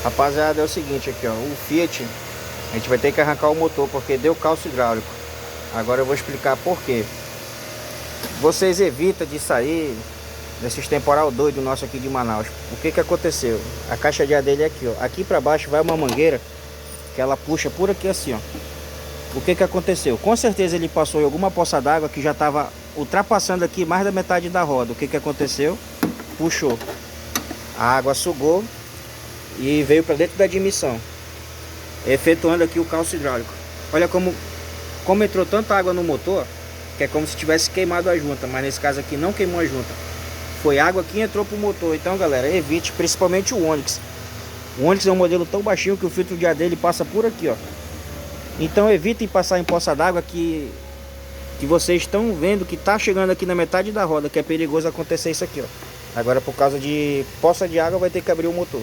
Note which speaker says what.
Speaker 1: Rapaziada, é o seguinte aqui, ó, o Fiat, a gente vai ter que arrancar o motor porque deu calço hidráulico. Agora eu vou explicar por quê. Vocês evitam de sair desses temporal doido nosso aqui de Manaus. O que que aconteceu? A caixa de ar dele é aqui, ó. Aqui pra baixo vai uma mangueira que ela puxa por aqui assim, ó. O que que aconteceu? Com certeza ele passou em alguma poça d'água que já estava ultrapassando aqui mais da metade da roda. O que que aconteceu? Puxou. A água sugou e veio para dentro da admissão, efetuando aqui o calço hidráulico. Olha como entrou tanta água no motor, que é como se tivesse queimado a junta, mas nesse caso aqui não queimou a junta. Foi água que entrou pro motor. Então, galera, evite, principalmente o Onix. O Onix é um modelo tão baixinho que o filtro de ar dele passa por aqui, ó. Então evitem passar em poça d'água que vocês estão vendo que tá chegando aqui na metade da roda, que é perigoso acontecer isso aqui, ó. Agora por causa de poça de água vai ter que abrir o motor.